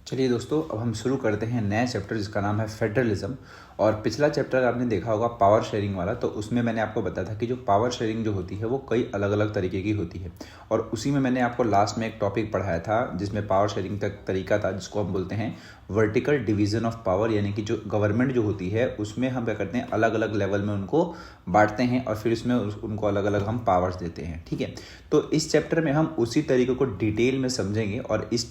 चलिए दोस्तों, अब हम शुरू करते हैं नया चैप्टर जिसका नाम है फेडरलिज्म। और पिछला चैप्टर आपने देखा होगा पावर शेयरिंग वाला, तो उसमें मैंने आपको बताया था कि जो पावर शेयरिंग जो होती है वो कई अलग अलग तरीके की होती है। और उसी में मैंने आपको लास्ट में एक टॉपिक पढ़ाया था जिसमें पावर शेयरिंग तक तरीका था जिसको हम बोलते हैं वर्टिकल डिवीजन ऑफ पावर, यानी कि जो गवर्नमेंट जो होती है उसमें हम क्या करते हैं, अलग अलग लेवल में उनको बांटते हैं और फिर उसमें उनको अलग अलग हम पावर्स देते हैं। ठीक है, तो इस चैप्टर में हम उसी तरीके को डिटेल में समझेंगे। और इस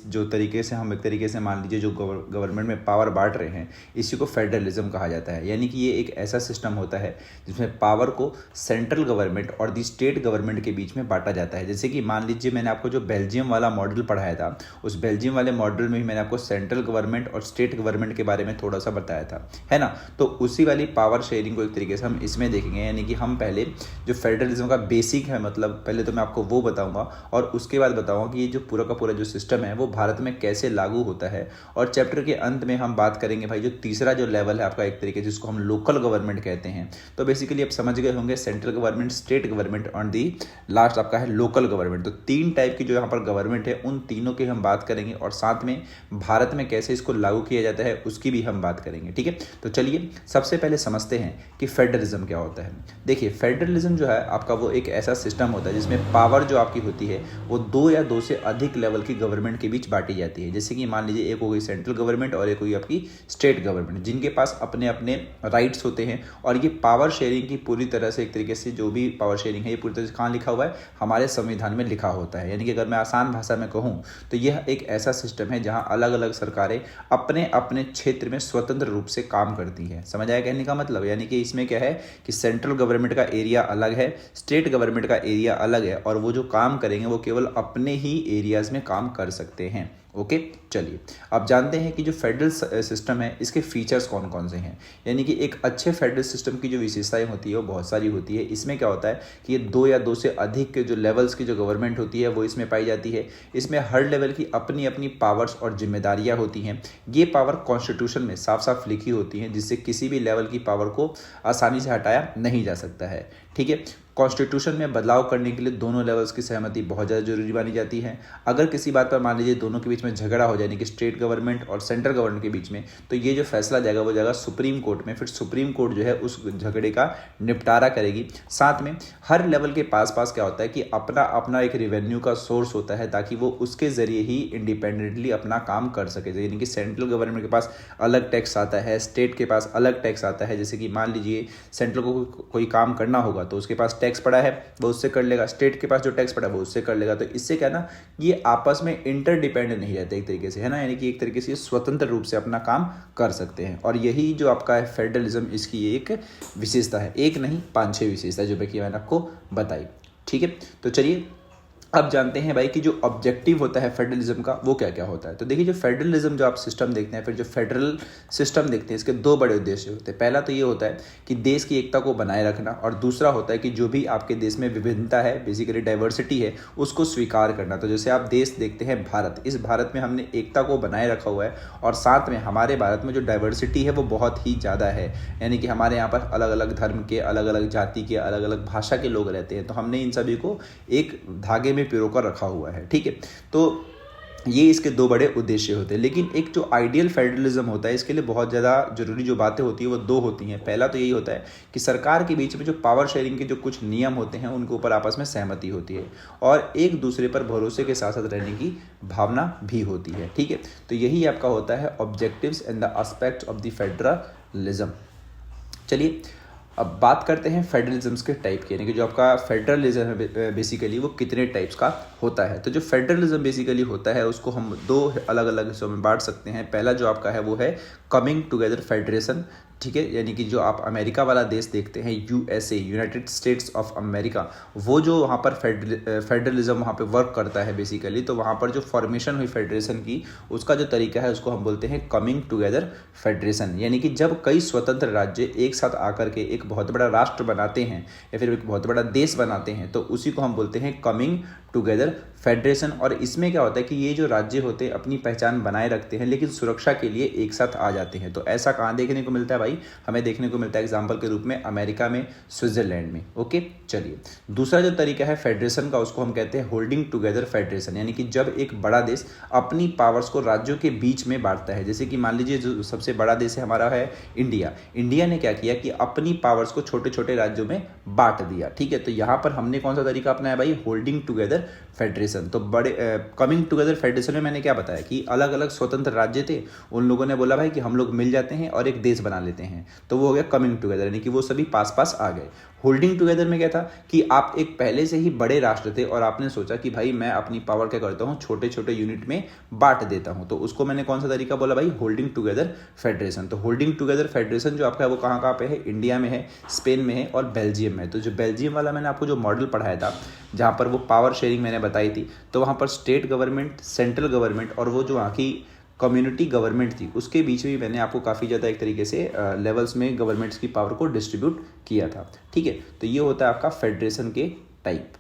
जो तरीके से हम एक तरीके से मान लीजिए जो गवर्नमेंट में पावर बांट रहे हैं, इसी को फेडरलिज्म कहा जाता है। यानी कि ये एक ऐसा सिस्टम होता है जिसमें पावर को सेंट्रल गवर्नमेंट और दी स्टेट गवर्नमेंट के बीच में बांटा जाता है। जैसे कि मान लीजिए मैंने आपको जो बेल्जियम वाला मॉडल पढ़ाया था, उस बेल्जियम वाले मॉडल में भी मैंने आपको सेंट्रल गवर्नमेंट और स्टेट गवर्नमेंट के बारे में थोड़ा सा बताया था, है ना। तो उसी वाली पावर शेयरिंग को एक तरीके से हम इसमें देखेंगे। यानी कि हम पहले जो फेडरलिज्म का बेसिक है, मतलब पहले तो मैं आपको वो बताऊंगा और उसके बाद बताऊंगा कि ये जो पूरा का पूरा जो सिस्टम है वो भारत में कैसे लागू होता है। और चैप्टर के अंत में हम बात करेंगे भाई जो तीसरा जो लेवल है आपका एक तरीके से जिसको हम लोकल गवर्नमेंट कहते हैं। तो बेसिकली आप समझ गए होंगे सेंट्रल गवर्नमेंट, स्टेट गवर्नमेंट और दी लास्ट आपका है लोकल गवर्नमेंट। तो तीन टाइप की जो यहाँ पर गवर्नमेंट है उन तीनों की हम बात करेंगे और साथ में भारत में कैसे इसको लागू किया जाता है उसकी भी हम बात करेंगे। ठीक है, तो चलिए सबसे पहले समझते हैं कि फेडरलिज्म क्या होता है। देखिए, फेडरलिज्म जो है आपका वो एक ऐसा सिस्टम होता है जिसमें पावर जो आपकी होती है वो दो या दो से अधिक लेवल की गवर्नमेंट के बीच बांटी जाती है। जैसे कि मान लीजिए एक हो गई सेंट्रल गवर्नमेंट और एक हो गई आपकी स्टेट गवर्नमेंट, जिनके पास अपने अपने राइट्स होते हैं। और ये पावर शेयरिंग की पूरी तरह से एक तरीके से जो भी पावर शेयरिंग है ये पूरी तरह से कहाँ लिखा हुआ है, हमारे संविधान में लिखा होता है। यानी कि अगर मैं आसान भाषा में कहूँ तो यह एक ऐसा सिस्टम है जहाँ अलग अलग सरकारें अपने अपने क्षेत्र में स्वतंत्र रूप से काम करती है। समझ आया कहने का मतलब? यानी कि इसमें क्या है कि सेंट्रल गवर्नमेंट का एरिया अलग है, स्टेट गवर्नमेंट का एरिया अलग है और वो जो काम करेंगे वो केवल अपने ही एरियाज में काम कर सकते हैं। ओके, चलिए अब जानते हैं कि जो फेडरल सिस्टम है इसके फीचर्स कौन कौन से हैं। यानी कि एक अच्छे फेडरल सिस्टम की जो विशेषताएं होती है वो बहुत सारी होती है। इसमें क्या होता है कि ये दो या दो से अधिक के जो लेवल्स की जो गवर्नमेंट होती है वो इसमें पाई जाती है। इसमें हर लेवल की अपनी अपनी पावर्स और जिम्मेदारियां होती हैं। ये पावर कॉन्स्टिट्यूशन में साफ साफ लिखी होती हैं जिससे किसी भी लेवल की पावर को आसानी से हटाया नहीं जा सकता है। ठीक है, कॉन्स्टिट्यूशन में बदलाव करने के लिए दोनों लेवल्स की सहमति बहुत ज़्यादा जरूरी मानी जाती है। अगर किसी बात पर मान लीजिए दोनों के बीच में झगड़ा हो जाए, यानी कि स्टेट गवर्नमेंट और सेंट्रल गवर्नमेंट के बीच में, तो ये जो फैसला जाएगा वो जाएगा सुप्रीम कोर्ट में। फिर सुप्रीम कोर्ट जो है उस झगड़े का निपटारा करेगी। साथ में हर लेवल के पास पास क्या होता है कि अपना अपना एक रेवेन्यू का सोर्स होता है ताकि वो उसके जरिए ही इंडिपेंडेंटली अपना काम कर सके। यानी कि सेंट्रल गवर्नमेंट के पास अलग टैक्स आता है, स्टेट के पास अलग टैक्स आता है। जैसे कि मान लीजिए सेंट्रल को कोई काम करना होगा तो उसके पास टैक्स पड़ा है वो उससे कर लेगा, स्टेट के पास जो टैक्स पड़ा है वो उससे कर लेगा। तो इससे क्या ना, ये आपस में इंटरडिपेंडेंट नहीं रहते एक तरीके से, है ना। यानी कि एक तरीके से स्वतंत्र रूप से अपना काम कर सकते हैं। और यही जो आपका है फेडरलिज्म, इसकी एक विशेषता है। एक नहीं 5-6 विशेषता जो मैंने आपको बताई। ठीक है, तो चलिए अब जानते हैं भाई कि जो ऑब्जेक्टिव होता है फेडरलिज्म का वो क्या क्या होता है। तो देखिए, जो फेडरलिज्म जो आप सिस्टम देखते हैं, फिर जो फेडरल सिस्टम देखते हैं, इसके दो बड़े उद्देश्य होते हैं। पहला तो ये होता है कि देश की एकता को बनाए रखना और दूसरा होता है कि जो भी आपके देश में विभिन्नता है, बेसिकली डाइवर्सिटी है, उसको स्वीकार करना। तो जैसे आप देश देखते हैं भारत, इस भारत में हमने एकता को बनाए रखा हुआ है और साथ में हमारे भारत में जो डाइवर्सिटी है वो बहुत ही ज़्यादा है। यानी कि हमारे यहाँ पर अलग अलग धर्म के, अलग अलग जाति के, अलग अलग भाषा के लोग रहते हैं। तो हमने इन सभी को एक धागे में पिरोकर रखा हुआ है। ठीक है, तो ये इसके दो बड़े उद्देश्य होते हैं। लेकिन एक जो आइडियल फेडरलिज्म होता है इसके लिए बहुत ज़्यादा जरूरी जो बातें होती है वो दो होती हैं। पहला तो यही होता है कि सरकार के बीच में जो पावर शेयरिंग के जो कुछ नियम होते हैं उनके ऊपर आपस में सहमति होती है और एक दूसरे पर भरोसे के साथ साथ रहने की भावना भी होती है। ठीक है, तो यही आपका होता है objectives and the aspects of the federalism. चलिए अब बात करते हैं फेडरलिज्म के टाइप की, यानी कि जो आपका फेडरलिज्म है बेसिकली वो कितने टाइप्स का होता है। तो जो फेडरलिज्म बेसिकली होता है उसको हम दो अलग अलग हिस्सों में बांट सकते हैं। पहला जो आपका है वो है कमिंग टुगेदर फेडरेशन। ठीक है, यानी कि जो आप अमेरिका वाला देश देखते हैं, USA, United states of America, वो जो वहाँ पर फेडरलिज्म वहाँ पे वर्क करता है बेसिकली। तो वहाँ पर जो फॉर्मेशन हुई फेडरेशन की उसका जो तरीका है उसको हम बोलते हैं कमिंग टुगेदर फेडरेशन। यानी कि जब कई स्वतंत्र राज्य एक साथ आकर के एक बहुत बड़ा राष्ट्र बनाते हैं या फिर एक बहुत बड़ा देश बनाते हैं तो उसी को हम बोलते हैं कमिंग टुगेदर फेडरेशन। और इसमें क्या होता है कि ये जो राज्य होते हैं अपनी पहचान बनाए रखते हैं लेकिन सुरक्षा के लिए एक साथ आ जाते हैं। तो ऐसा कहाँ देखने को मिलता है भाई? हमें देखने को मिलता है एग्जाम्पल के रूप में अमेरिका में, स्विट्जरलैंड में। ओके, चलिए दूसरा जो तरीका है फेडरेशन का उसको हम कहते हैं होल्डिंग टुगेदर फेडरेशन, यानी कि जब एक बड़ा देश अपनी पावर्स को राज्यों के बीच में बांटता है। जैसे कि मान लीजिए जो सबसे बड़ा देश है हमारा है इंडिया। इंडिया ने क्या किया कि अपनी पावर्स को छोटे छोटे राज्यों में बांट दिया। ठीक है, तो यहाँ पर हमने कौन सा तरीका अपनाया भाई? Holding together federation. तो बड़े कमिंग टुगेदर फेडरेशन में मैंने क्या बताया कि अलग अलग स्वतंत्र राज्य थे, उन लोगों ने बोला भाई कि हम लोग मिल जाते हैं और एक देश बना लेते हैं, तो वो हो गया कमिंग टुगेदर, यानी कि वो सभी पास पास आ गए। होल्डिंग टुगेदर में क्या था कि आप एक पहले से ही बड़े राष्ट्र थे और आपने सोचा कि भाई मैं अपनी पावर क्या करता हूँ, छोटे छोटे यूनिट में बांट देता हूँ, तो उसको मैंने कौन सा तरीका बोला भाई? Holding together federation. तो होल्डिंग टुगेदर फेडरेशन जो आपका है वो कहाँ कहाँ पे है? इंडिया में है, स्पेन में है और बेल्जियम में। तो जो बेल्जियम वाला मैंने आपको जो मॉडल पढ़ाया था जहाँ पर वो पावर शेयरिंग मैंने बताई थी, तो वहाँ पर स्टेट गवर्नमेंट, सेंट्रल गवर्नमेंट और वो जो वहाँ की कम्युनिटी गवर्नमेंट थी उसके बीच में मैंने आपको काफ़ी ज़्यादा एक तरीके से लेवल्स में गवर्नमेंट्स की पावर को डिस्ट्रीब्यूट किया था। ठीक है, तो ये होता है आपका फेडरेशन के टाइप।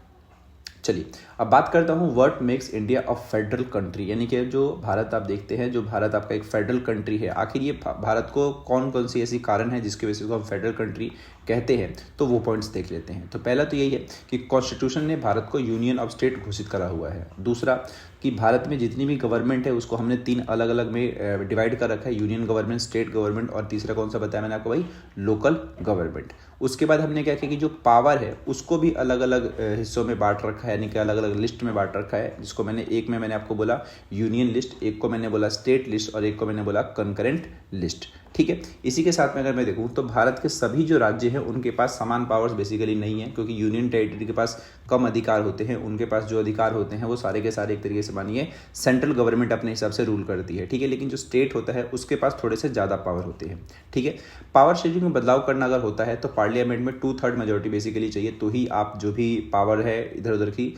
चलिए अब बात करता हूँ what makes India a federal country, यानी कि जो भारत आप देखते हैं, जो भारत आपका एक फेडरल कंट्री है, आखिर ये भारत को कौन कौन सी ऐसी कारण है जिसकी वजह से हम फेडरल कंट्री कहते हैं, तो वो पॉइंट्स देख लेते हैं। तो पहला तो यही है कि कॉन्स्टिट्यूशन ने भारत को यूनियन ऑफ स्टेट घोषित करा हुआ है। दूसरा कि भारत में जितनी भी गवर्नमेंट है उसको हमने 3 अलग अलग में डिवाइड कर रखा है, यूनियन गवर्नमेंट, स्टेट गवर्नमेंट और तीसरा कौन सा बताया मैंने आपको भाई? Local government. उसके बाद हमने क्या किया कि जो पावर है उसको भी अलग अलग हिस्सों में बांट रखा है, यानी कि अलग अलग लिस्ट में बांट रखा है, जिसको मैंने एक में मैंने आपको बोला यूनियन लिस्ट, एक को मैंने बोला स्टेट लिस्ट और एक को मैंने बोला कंकरेंट लिस्ट। ठीक है, इसी के साथ में अगर मैं देखूं तो भारत के सभी जो राज्य हैं उनके पास समान पावर्स बेसिकली नहीं है, क्योंकि यूनियन टेरिटरी के पास कम अधिकार होते हैं, उनके पास जो अधिकार होते हैं वो सारे के सारे एक तरीके से मानिए सेंट्रल गवर्नमेंट अपने हिसाब से रूल करती है। ठीक है, लेकिन जो स्टेट होता है उसके पास थोड़े से ज़्यादा पावर होते हैं। ठीक है, पावर शेयरिंग में बदलाव करना अगर होता है तो पार्लियामेंट में 2/3 मेजोरिटी बेसिकली चाहिए, तो ही आप जो भी पावर है इधर उधर की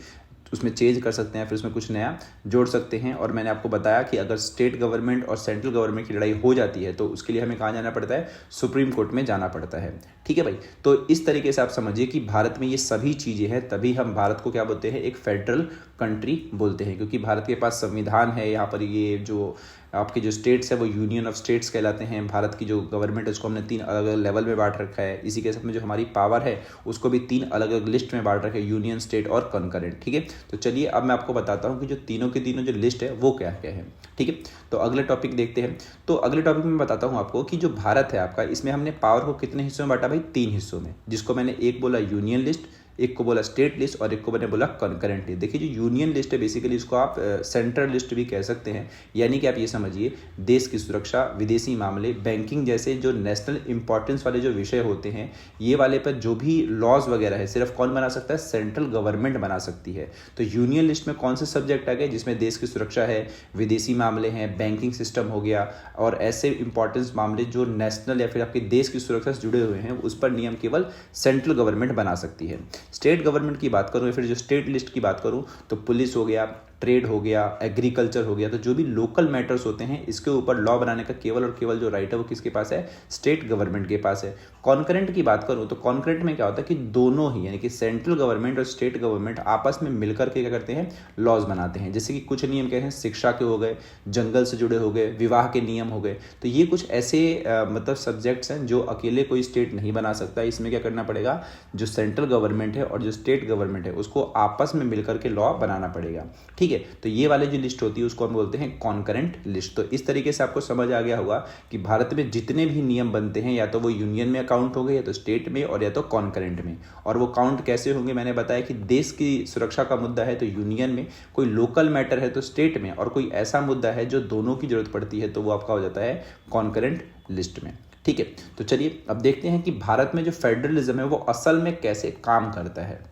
उसमें चेंज कर सकते हैं, फिर उसमें कुछ नया जोड़ सकते हैं। और मैंने आपको बताया कि अगर स्टेट गवर्नमेंट और सेंट्रल गवर्नमेंट की लड़ाई हो जाती है तो उसके लिए हमें कहाँ जाना पड़ता है? सुप्रीम कोर्ट में जाना पड़ता है। ठीक है भाई, तो इस तरीके से आप समझिए कि भारत में ये सभी चीज़ें हैं, तभी हम भारत को क्या बोलते हैं? एक फेडरल कंट्री बोलते हैं, क्योंकि भारत के पास संविधान है। यहाँ पर ये जो आपके जो स्टेट्स है वो यूनियन ऑफ स्टेट्स कहलाते हैं। भारत की जो गवर्नमेंट है उसको हमने 3 अलग अलग लेवल में बांट रखा है। इसी के साथ में जो हमारी पावर है उसको भी 3 अलग अलग लिस्ट में बांट रखा है, यूनियन, स्टेट और कंकरेंट। ठीक है, तो चलिए अब मैं आपको बताता हूँ कि जो तीनों की तीनों जो लिस्ट है वो क्या क्या है। ठीक है, तो अगले टॉपिक देखते हैं। तो अगले टॉपिक में बताता हूँ आपको कि जो भारत है आपका, इसमें हमने पावर को कितने हिस्सों में बांटा भाई? 3 हिस्सों में, जिसको मैंने एक बोला यूनियन लिस्ट, एक को बोला स्टेट लिस्ट और एक को मैंने बोला कंकरेंट लिस्ट। देखिए जो यूनियन लिस्ट है बेसिकली इसको आप सेंट्रल लिस्ट भी कह सकते हैं, यानी कि आप ये समझिए देश की सुरक्षा, विदेशी मामले, बैंकिंग जैसे जो नेशनल इंपॉर्टेंस वाले जो विषय होते हैं, ये वाले पर जो भी लॉज वगैरह है सिर्फ कौन बना सकता है? सेंट्रल गवर्नमेंट बना सकती है। तो यूनियन लिस्ट में कौन से सब्जेक्ट आ गए? जिसमें देश की सुरक्षा है, विदेशी मामले हैं, बैंकिंग सिस्टम हो गया और ऐसे इंपॉर्टेंस मामले जो नेशनल या फिर आपके देश की सुरक्षा से जुड़े हुए हैं, उस पर नियम केवल सेंट्रल गवर्नमेंट बना सकती है। स्टेट गवर्नमेंट की बात करूं या फिर जो स्टेट लिस्ट की बात करूं तो पुलिस हो गया, ट्रेड हो गया, एग्रीकल्चर हो गया, तो जो भी लोकल मैटर्स होते हैं इसके ऊपर लॉ बनाने का केवल और केवल जो राइट है वो किसके पास है? स्टेट गवर्नमेंट के पास है। कॉन्करेंट की बात करूं तो कॉन्करेंट में क्या होता है कि दोनों ही यानी कि सेंट्रल गवर्नमेंट और स्टेट गवर्नमेंट आपस में मिलकर के क्या करते हैं? लॉज बनाते हैं। जैसे कि कुछ नियम क्या हैं? शिक्षा के हो गए, जंगल से जुड़े हो गए, विवाह के नियम हो गए। तो ये कुछ ऐसे मतलब सब्जेक्ट्स हैं जो अकेले कोई स्टेट नहीं बना सकता। इसमें क्या करना पड़ेगा? जो सेंट्रल गवर्नमेंट है और जो स्टेट गवर्नमेंट है उसको आपस में मिलकर के लॉ बनाना पड़ेगा। ठीक है, तो ये वाली जो लिस्ट होती है उसको हम बोलते हैं कॉन्करेंट लिस्ट। तो इस तरीके से आपको समझ आ गया होगा कि भारत में जितने भी नियम बनते हैं या तो वो यूनियन में काउंट होंगे या तो स्टेट में और या तो कॉन्करेंट में। और वो काउंट कैसे होंगे? मैंने बताया कि देश की सुरक्षा का मुद्दा है तो यूनियन में, कोई लोकल मैटर है तो स्टेट में, और कोई ऐसा मुद्दा है जो दोनों की जरूरत पड़ती है तो वो आपका हो जाता है कॉन्करेंट लिस्ट में। ठीक है, तो चलिए अब देखते हैं कि भारत में जो फेडरलिज्म है वो असल में कैसे काम करता है।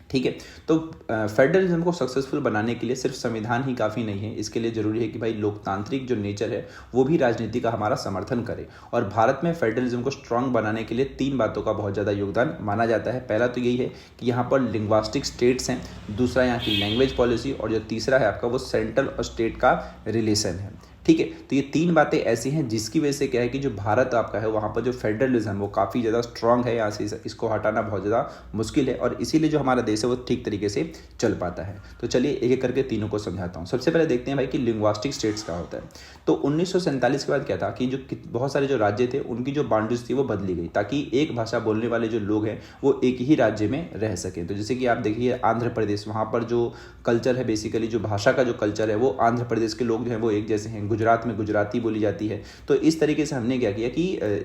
ठीक है, तो फेडरलिज्म को सक्सेसफुल बनाने के लिए सिर्फ संविधान ही काफ़ी नहीं है, इसके लिए ज़रूरी है कि भाई लोकतांत्रिक जो नेचर है वो भी राजनीति का हमारा समर्थन करे। और भारत में फेडरलिज्म को स्ट्रांग बनाने के लिए 3 बातों का बहुत ज़्यादा योगदान माना जाता है। पहला तो यही है कि यहाँ पर लिंग्वास्टिक स्टेट्स हैं, दूसरा यहाँ की लैंग्वेज पॉलिसी और जो तीसरा है आपका वो सेंट्रल और स्टेट का रिलेशन है। ठीक है। तो ये 3 बातें ऐसी हैं जिसकी वजह से क्या है कि जो भारत आपका है वहाँ पर जो फेडरलिज्म वो काफ़ी ज़्यादा स्ट्रांग है, यहाँ से इसको हटाना बहुत ज़्यादा मुश्किल है, और इसीलिए जो हमारा देश है वो ठीक तरीके से चल पाता है। तो चलिए एक एक करके तीनों को समझाता हूँ। सबसे पहले देखते हैं भाई कि लिंग्विस्टिक स्टेट्स क्या होता है। तो 1947 के बाद क्या था कि जो बहुत सारे जो राज्य थे उनकी जो बाउंड्रीज थी वो बदली गई, ताकि एक भाषा बोलने वाले जो लोग हैं वो एक ही राज्य में रह सकें। तो जैसे कि आप देखिए आंध्र प्रदेश, वहाँ पर जो कल्चर है बेसिकली जो भाषा का जो कल्चर है वो आंध्र प्रदेश के लोग जो हैं वो एक जैसे हैं। गुजरात में गुजराती बोली जाती है। तो इस तरीके से हमने क्या किया कि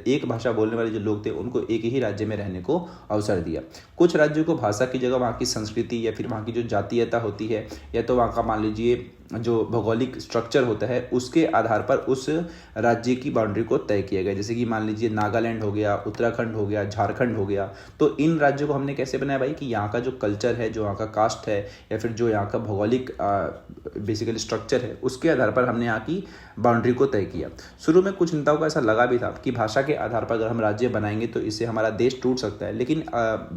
एक भाषा बोलने वाले जो लोग थे उनको एक ही राज्य में रहने को अवसर दिया। कुछ राज्यों को भाषा की जगह वहाँ की संस्कृति या फिर वहाँ की जो जातीयता होती है या तो वहाँ का मान लीजिए जो भौगोलिक स्ट्रक्चर होता है उसके आधार पर उस राज्य की बाउंड्री को तय किया गया। जैसे कि मान लीजिए नागालैंड हो गया, उत्तराखंड हो गया, झारखंड हो गया। तो इन राज्यों को हमने कैसे बनाया भाई कि यहाँ का जो कल्चर है, जो यहाँ का कास्ट है या फिर जो यहाँ का भौगोलिक बेसिकली स्ट्रक्चर है उसके आधार पर हमने यहाँ की बाउंड्री को तय किया। शुरू में कुछ नेताओं को ऐसा लगा भी था कि भाषा के आधार पर अगर हम राज्य बनाएंगे तो इससे हमारा देश टूट सकता है, लेकिन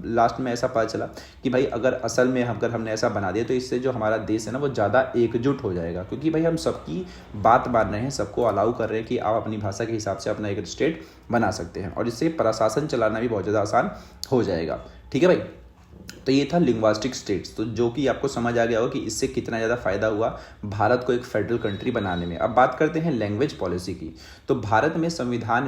लास्ट में ऐसा पता चला कि भाई अगर असल में अगर हमने ऐसा बना दिया तो इससे जो हमारा देश है ना वो ज़्यादा एकजुट हो जाएगा, क्योंकि भाई हम सबकी बात मान रहे हैं, सबको अलाउ कर रहे हैं कि आप अपनी भाषा के हिसाब से अपना एक स्टेट बना सकते हैं, और इससे प्रशासन चलाना भी बहुत ज़्यादा आसान हो जाएगा। ठीक है भाई। तो ये था लिंग्विस्टिक स्टेट्स। तो जो कि आपको समझ आ गया हो कि इससे कितना ज़्यादा फायदा हुआ भारत को एक फेडरल कंट्री बनाने में। अब बात करते हैं लैंग्वेज पॉलिसी की। तो भारत के संविधान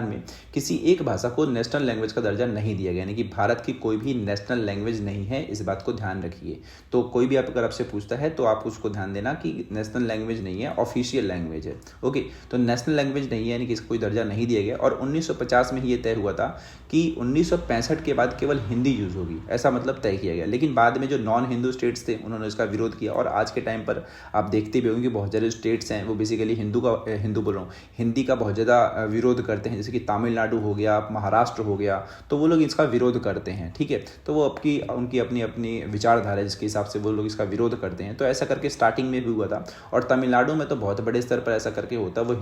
में किसी एक भाषा को नेशनल लैंग्वेज का दर्जा नहीं दिया गया, यानी कि भारत की कोई भी नेशनल लैंग्वेज नहीं है। इस बात को ध्यान रखिए। तो कोई भी अगर आपसे पूछता है तो आप उसको ध्यान देना कि नेशनल लैंग्वेज नहीं है, ऑफिशियल लैंग्वेज है। ओके, तो नेशनल लैंग्वेज नहीं है यानी कि इसको कोई दर्जा नहीं दिया गया। और 1950 में ही ये तय हुआ था कि 1965 के बाद केवल हिंदी यूज़ होगी, ऐसा मतलब तय किया गया। लेकिन बाद में जो नॉन हिंदू स्टेट्स थे उन्होंने इसका विरोध किया, और आज के टाइम पर आप देखते भी होंगे बहुत सारे स्टेट्स हैं वो बेसिकली हिंदी का बहुत ज़्यादा विरोध करते हैं। जैसे कि तमिलनाडु हो गया, महाराष्ट्र हो गया, तो वो लोग इसका विरोध करते हैं। ठीक है, तो वो उनकी अपनी अपनी विचारधारा है जिसके हिसाब से वो लोग इसका विरोध करते हैं। तो ऐसा करके स्टार्टिंग में भी हुआ था, और तमिलनाडु में तो बहुत बड़े स्तर पर ऐसा करके होता है। वो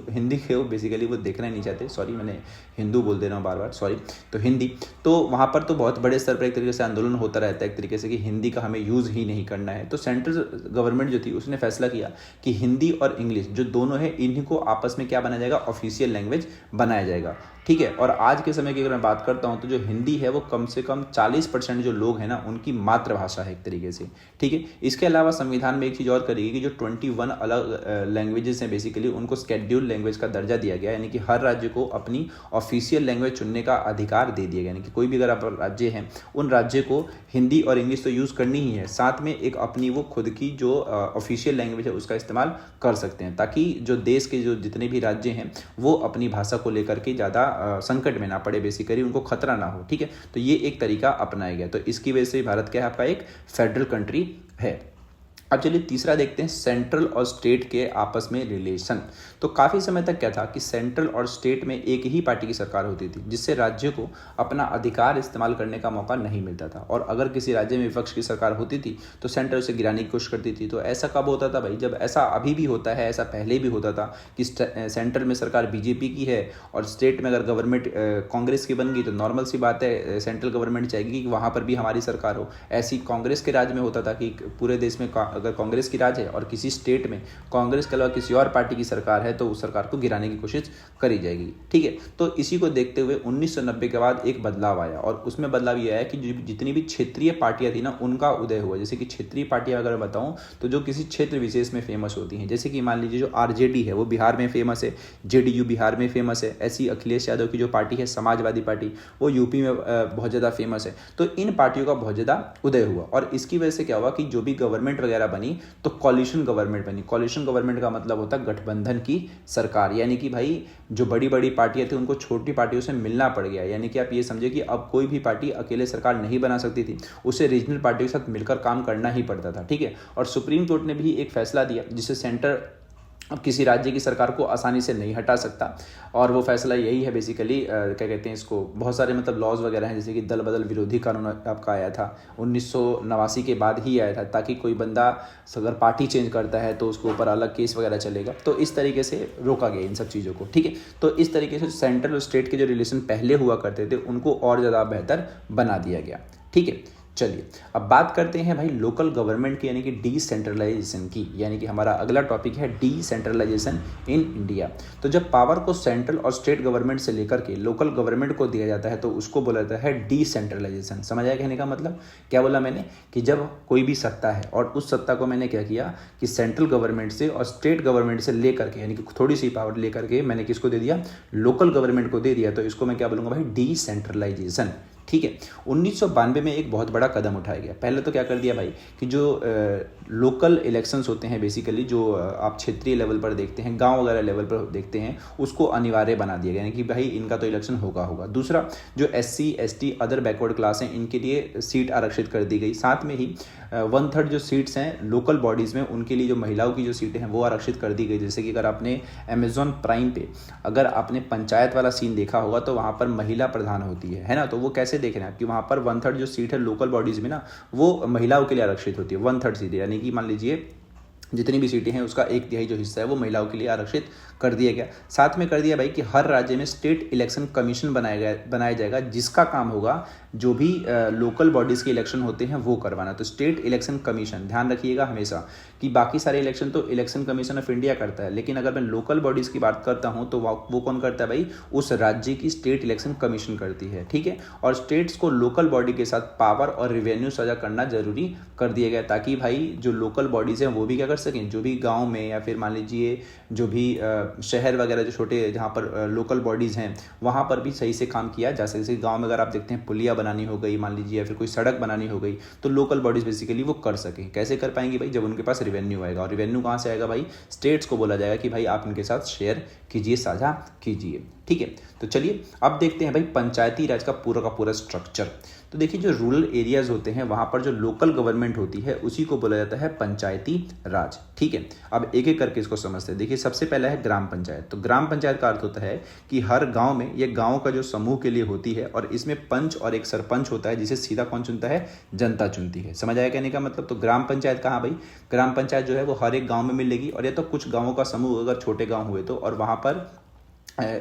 हिंदी के वो बेसिकली वो देखना ही नहीं चाहते, सॉरी मैंने हिंदू बोल दे रहा हूँ बार बार, सॉरी। तो हिंदी, तो वहाँ पर तो बहुत बड़े स्तर पर एक तरीके से आंदोलन होता रहता है एक तरीके से कि हिंदी का हमें यूज़ ही नहीं करना है। तो सेंट्रल गवर्नमेंट जो थी उसने फैसला किया कि हिंदी और इंग्लिश जो दोनों है इन्हीं को आपस में क्या बनाया जाएगा, ऑफिशियल लैंग्वेज बनाया जाएगा। ठीक है, और आज के समय की अगर मैं बात करता हूँ तो जो हिंदी है वो कम से कम 40% जो लोग हैं ना उनकी मातृभाषा है एक तरीके से। ठीक है, इसके अलावा संविधान में एक चीज़ और करेगी कि जो 21 अलग लैंग्वेजेस हैं बेसिकली उनको स्केड्यूल लैंग्वेज का दर्जा दिया गया, यानी कि हर राज्य को अपनी ऑफिशियल लैंग्वेज चुनने का अधिकार दे दिया गया। यानी कि कोई भी अगर आप राज्य हैं उन राज्य को हिंदी और इंग्लिश तो यूज़ करनी ही है, साथ में एक अपनी वो खुद की जो ऑफिशियल लैंग्वेज है उसका इस्तेमाल कर सकते हैं, ताकि जो देश के जो जितने भी राज्य हैं वो अपनी भाषा को लेकर के ज़्यादा संकट में ना पड़े, बेसिकली उनको खतरा ना हो। ठीक है, तो ये एक तरीका अपनाया गया। तो इसकी वजह से भारत क्या है, आपका एक फेडरल कंट्री है। अब चलिए तीसरा देखते हैं, सेंट्रल और स्टेट के आपस में रिलेशन। तो काफ़ी समय तक क्या था कि सेंट्रल और स्टेट में एक ही पार्टी की सरकार होती थी, जिससे राज्य को अपना अधिकार इस्तेमाल करने का मौका नहीं मिलता था। और अगर किसी राज्य में विपक्ष की सरकार होती थी तो सेंट्रल उसे गिराने की कोशिश करती थी। तो ऐसा कब होता था भाई, जब ऐसा अभी भी होता है, ऐसा पहले भी होता था कि सेंट्रल में सरकार बीजेपी की है और स्टेट में अगर गवर्नमेंट कांग्रेस की बन गई तो नॉर्मल सी बात है सेंट्रल गवर्नमेंट चाहेगी कि वहाँ पर भी हमारी सरकार हो। ऐसी कांग्रेस के राज में होता था कि पूरे देश में अगर कांग्रेस की राज है और किसी स्टेट में कांग्रेस के अलावा किसी और पार्टी की सरकार है तो उस सरकार को गिराने की कोशिश करी जाएगी। ठीक है, तो इसी को देखते हुए 1990 के बाद एक बदलाव आया, और उसमें बदलाव ये आया कि जितनी भी क्षेत्रीय पार्टियां थी ना उनका उदय हुआ। जैसे कि क्षेत्रीय पार्टियां अगर बताऊं तो जो किसी क्षेत्र विशेष में फेमस होती हैं, जैसे कि मान लीजिए जो आरजेडी है वो बिहार में फेमस है, जेडीयू बिहार में फेमस है। ऐसी अखिलेश यादव की जो पार्टी है समाजवादी पार्टी, वो यूपी में बहुत ज़्यादा फेमस है। तो इन पार्टियों का बहुत ज़्यादा उदय हुआ, और इसकी वजह से क्या हुआ कि जो भी गवर्नमेंट वगैरह बनी तो कॉलिशन गवर्नमेंट बनी। कॉलिशन गवर्नमेंट का मतलब होता है गठबंधन की सरकार, यानी कि भाई जो बड़ी बड़ी पार्टियां थी उनको छोटी पार्टियों से मिलना पड़ गया। यानी कि आप ये समझे कि अब कोई भी पार्टी अकेले सरकार नहीं बना सकती थी, उसे रीजनल पार्टियों के साथ मिलकर काम करना ही पड़ता था। ठीक है, और सुप्रीम कोर्ट ने भी एक फैसला दिया जिससे सेंटर अब किसी राज्य की सरकार को आसानी से नहीं हटा सकता, और वो फैसला यही है बेसिकली क्या कहते हैं इसको, बहुत सारे मतलब लॉज वगैरह हैं, जैसे कि दल बदल विरोधी कानून आपका आया था 1989 के बाद ही आया था, ताकि कोई बंदा अगर पार्टी चेंज करता है तो उसके ऊपर अलग केस वगैरह चलेगा। तो इस तरीके से रोका गया इन सब चीज़ों को। ठीक है, तो इस तरीके से सेंट्रल और स्टेट के जो रिलेशन पहले हुआ करते थे उनको और ज़्यादा बेहतर बना दिया गया। ठीक है, चलिए अब बात करते हैं भाई लोकल गवर्नमेंट की यानी कि डिसेंट्रलाइजेशन की, यानी कि हमारा अगला टॉपिक है डिसेंट्रलाइजेशन इन इंडिया। तो जब पावर को सेंट्रल और स्टेट गवर्नमेंट से लेकर के लोकल गवर्नमेंट को दिया जाता है तो उसको बोला जाता है डिसेंट्रलाइजेशन। समझ आया कहने का मतलब? क्या बोला मैंने कि जब कोई भी सत्ता है और उस सत्ता को मैंने क्या किया कि सेंट्रल गवर्नमेंट से और स्टेट गवर्नमेंट से लेकर के यानी कि थोड़ी सी पावर लेकर के मैंने किसको दे दिया, लोकल गवर्नमेंट को दे दिया, तो इसको मैं क्या बोलूँगा भाई, डिसेंट्रलाइजेशन। ठीक है। 1992 में एक बहुत बड़ा कदम उठाया गया। पहले तो क्या कर दिया भाई कि जो लोकल इलेक्शंस होते हैं, बेसिकली जो आप क्षेत्रीय लेवल पर देखते हैं, गांव वगैरह लेवल पर देखते हैं, उसको अनिवार्य बना दिया गया, यानी कि भाई इनका तो इलेक्शन होगा। दूसरा, जो SC ST other backward class हैं इनके लिए सीट आरक्षित कर दी गई। साथ में ही 1/3 जो सीट्स हैं लोकल बॉडीज़ में उनके लिए जो महिलाओं की जो सीटें हैं वो आरक्षित कर दी गई। जैसे कि अगर आपने अमेजॉन प्राइम पे अगर आपने पंचायत वाला सीन देखा होगा तो वहाँ पर महिला प्रधान होती है ना। तो वो कैसे देख रहे हैं आप कि वहाँ पर 1/3 जो सीट है लोकल बॉडीज़ में ना वो महिलाओं के लिए आरक्षित होती है। 1/3 सीटें यानी कि मान लीजिए जितनी भी सीटें हैं उसका 1/3 जो हिस्सा है वो महिलाओं के लिए आरक्षित कर दिया गया। साथ में कर दिया भाई कि हर राज्य में स्टेट इलेक्शन कमीशन बनाया जाएगा, जिसका काम होगा जो भी लोकल बॉडीज़ के इलेक्शन होते हैं वो करवाना। तो स्टेट इलेक्शन कमीशन, ध्यान रखिएगा हमेशा कि बाकी सारे इलेक्शन तो इलेक्शन कमीशन ऑफ इंडिया करता है, लेकिन अगर मैं लोकल बॉडीज़ की बात करता हूँ तो वो कौन करता है भाई, उस राज्य की स्टेट इलेक्शन कमीशन करती है। ठीक है। और स्टेट्स को लोकल बॉडी के साथ पावर और रेवेन्यू साझा करना जरूरी कर दिया गया, ताकि भाई जो लोकल बॉडीज़ हैं वो भी क्या कर सकें, जो भी गाँव में या फिर मान लीजिए जो भी शहर वगैरह जो छोटे जहाँ पर लोकल बॉडीज़ हैं वहाँ पर भी सही से काम किया जा सके। जैसे गाँव में अगर आप देखते हैं पुलिया बनानी हो गई मान लीजिए या फिर कोई सड़क बनानी हो गई तो लोकल बॉडीज़ बेसिकली वो कर सकें। कैसे कर पाएंगी भाई, जब उनके पास रेवेन्यू आएगा। और रेवेन्यू कहाँ से आएगा भाई, स्टेट्स को बोला जाएगा कि भाई आप इनके साथ शेयर कीजिए, साझा कीजिए। ठीक है। तो चलिए अब देखते हैं भाई पंचायती राज का पूरा स्ट्रक्चर। तो देखिए जो रूरल एरियाज होते हैं वहाँ पर जो लोकल गवर्नमेंट होती है उसी को बोला जाता है पंचायती राज। ठीक है। अब एक एक करके इसको समझते हैं। देखिए सबसे पहला है ग्राम पंचायत। तो ग्राम पंचायत का अर्थ होता है कि हर गांव में ये गांव का जो समूह के लिए होती है और इसमें पंच और एक सरपंच होता है, जिसे सीधा कौन चुनता है, जनता चुनती है। समझ आया कहने का मतलब? तो ग्राम पंचायत कहाँ भाई, ग्राम पंचायत जो है वो हर एक गाँव में मिलेगी, और या तो कुछ गाँवों का समूह अगर छोटे गाँव हुए तो, और वहाँ पर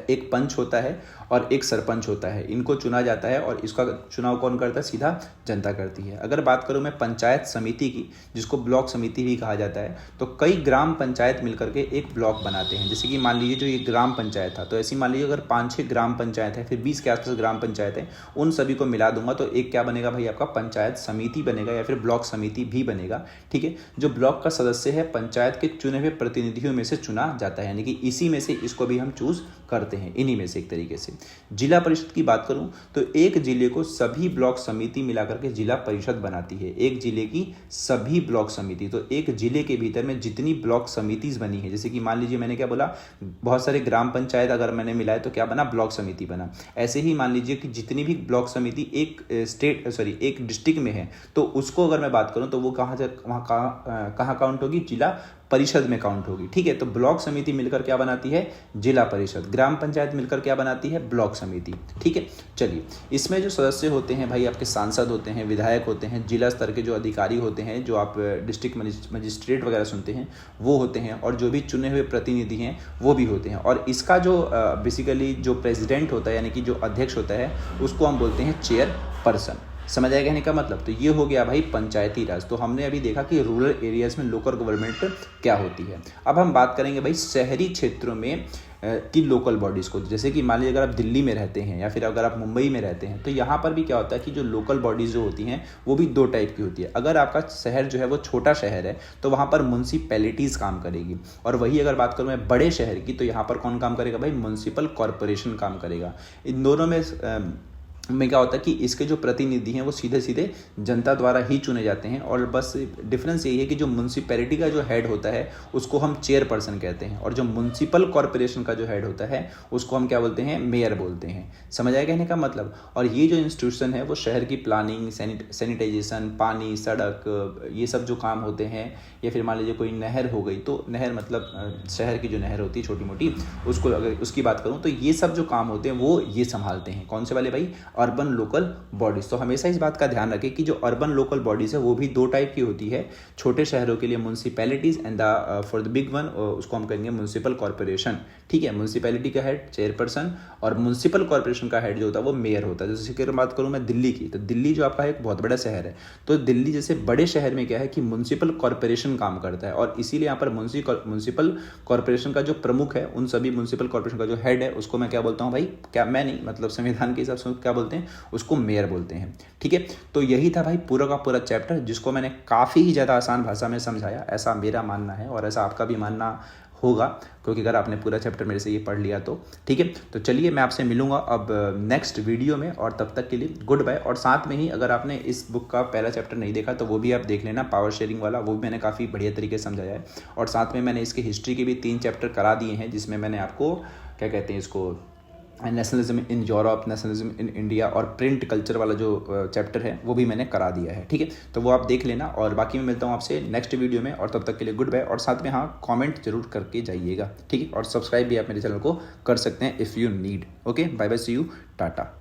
एक पंच होता है और एक सरपंच होता है, इनको चुना जाता है और इसका चुनाव कौन करता है, सीधा जनता करती है। अगर बात करूं मैं पंचायत समिति की, जिसको ब्लॉक समिति भी कहा जाता है, तो कई ग्राम पंचायत मिलकर के एक ब्लॉक बनाते हैं। जैसे कि मान लीजिए जो ये ग्राम पंचायत था, तो ऐसी मान लीजिए अगर 5-6 ग्राम पंचायत है, फिर 20 के आसपास ग्राम पंचायत है, उन सभी को मिला दूंगा तो एक क्या बनेगा भाई, आपका पंचायत समिति बनेगा या फिर ब्लॉक समिति भी बनेगा। ठीक है। जो ब्लॉक का सदस्य है पंचायत के चुने हुए प्रतिनिधियों में से चुना जाता है, यानी कि इसी में से इसको भी हम चूज करते हैं, इन्हीं में से एक तरीके से। जिला परिषद की बात करूं तो एक जिले को सभी ब्लॉक समिति मिलाकर के जिला परिषद बनाती है। एक जिले की सभी ब्लॉक समिति, तो एक जिले के भीतर में जितनी ब्लॉक समितिज बनी है, जैसे कि मान लीजिए मैंने क्या बोला, बहुत सारे ग्राम पंचायत अगर मैंने मिलाए तो क्या बना, ब्लॉक समिति बना। ऐसे ही मान लीजिए कि जितनी भी ब्लॉक समिति एक डिस्ट्रिक्ट में है तो उसको अगर मैं बात करूं तो वो कहाँ काउंट होगी, जिला परिषद में काउंट होगी। ठीक है। तो ब्लॉक समिति मिलकर क्या बनाती है, जिला परिषद। ग्राम पंचायत मिलकर क्या बनाती है, ब्लॉक समिति। ठीक है। चलिए इसमें जो सदस्य होते हैं भाई आपके सांसद होते हैं, विधायक होते हैं, जिला स्तर के जो अधिकारी होते हैं, जो आप डिस्ट्रिक्ट मजिस्ट्रेट वगैरह सुनते हैं वो होते हैं, और जो भी चुने हुए प्रतिनिधि हैं वो भी होते हैं। और इसका जो बेसिकली जो प्रेसिडेंट होता है यानी कि जो अध्यक्ष होता है उसको हम बोलते हैं चेयरपर्सन। समझ आया कहने का मतलब? तो ये हो गया भाई पंचायती राज। तो हमने अभी देखा कि रूरल एरियाज में लोकल गवर्नमेंट क्या होती है। अब हम बात करेंगे भाई शहरी क्षेत्रों में की लोकल बॉडीज़ को। जैसे कि मान लीजिए अगर आप दिल्ली में रहते हैं या फिर अगर आप मुंबई में रहते हैं तो यहाँ पर भी क्या होता है कि जो लोकल बॉडीज़ जो होती हैं वो भी 2 टाइप की होती है। अगर आपका शहर जो है वो छोटा शहर है तो वहाँ पर म्यूनसिपैलिटीज़ काम करेगी, और वही अगर बात करूँ मैं बड़े शहर की तो यहाँ पर कौन काम करेगा भाई, म्यूनसिपल कॉरपोरेशन काम करेगा। इन दोनों में क्या होता है कि इसके जो प्रतिनिधि हैं वो सीधे सीधे जनता द्वारा ही चुने जाते हैं, और बस डिफरेंस यही है कि जो म्यूनसिपैलिटी का जो हेड होता है उसको हम चेयरपर्सन कहते हैं, और जो म्यूनसिपल कॉरपोरेशन का जो हेड होता है उसको हम क्या बोलते हैं, मेयर बोलते हैं। समझ आया कहने का मतलब? और ये जो इंस्टीट्यूशन है वो शहर की प्लानिंग, सैनिटाइजेशन, पानी, सड़क, ये सब जो काम होते हैं, या फिर मान लीजिए कोई नहर हो गई, तो नहर मतलब शहर की जो नहर होती है छोटी मोटी, उसको अगर उसकी बात करूँ तो ये सब जो काम होते हैं वो ये संभालते हैं। कौन से वाले भाई, अर्बन लोकल बॉडीज़। तो हमेशा इस बात का ध्यान रखें कि जो अर्बन लोकल बॉडीज़ है वो भी दो टाइप की होती है। छोटे शहरों के लिए municipalities and for the big one उसको हम कहेंगे म्यूनसिपल कॉर्पोरेशन। ठीक है, म्यूनसिपैलिटी का हेड चेयरपर्सन और म्यूनसिपल कॉर्पोरेशन का हेड जो होता है वो मेयर होता है। जैसे कि अगर बात करूँ मैं दिल्ली की, तो दिल्ली जो आपका एक बहुत बड़ा शहर है, तो दिल्ली जैसे बड़े शहर में क्या है कि म्यूनसिपल कॉर्पोरेशन काम करता है, और इसीलिए यहाँ पर म्यूनसिपल कॉर्पोरेशन का जो प्रमुख है, उन सभी म्यूनसिपल कॉर्पोरेशन का जो हेड है उसको मैं क्या बोलता हूँ भाई, क्या मैं नहीं, मतलब संविधान के हिसाब से क्या बोलते हैं, उसको मेयर बोलते हैं। ठीक है, तो यही था भाई पूरा का पूरा चैप्टर, जिसको मैंने काफ़ी ही ज़्यादा आसान भाषा में समझाया, ऐसा मेरा मानना है और ऐसा आपका भी मानना होगा, क्योंकि अगर आपने पूरा चैप्टर मेरे से ये पढ़ लिया तो। ठीक है, तो चलिए मैं आपसे मिलूंगा अब नेक्स्ट वीडियो में, और तब तक के लिए गुड बाय। और साथ में ही अगर आपने इस बुक का पहला चैप्टर नहीं देखा तो वो भी आप देख लेना, पावर शेयरिंग वाला, वो भी मैंने काफ़ी बढ़िया तरीके से समझाया है। और साथ में मैंने इसकी हिस्ट्री के भी 3 चैप्टर करा दिए हैं, जिसमें मैंने आपको क्या कहते हैं इसको, nationalism in Europe, nationalism in India और प्रिंट कल्चर वाला जो चैप्टर है वो भी मैंने करा दिया है। ठीक है, तो वो आप देख लेना, और बाकी मैं मिलता हूँ आपसे नेक्स्ट वीडियो में, और तब तक के लिए गुड बाय। और साथ में हाँ, कमेंट जरूर करके जाइएगा। ठीक है, और सब्सक्राइब भी आप मेरे चैनल को कर सकते हैं if you need. Okay, bye bye, see you, Tata.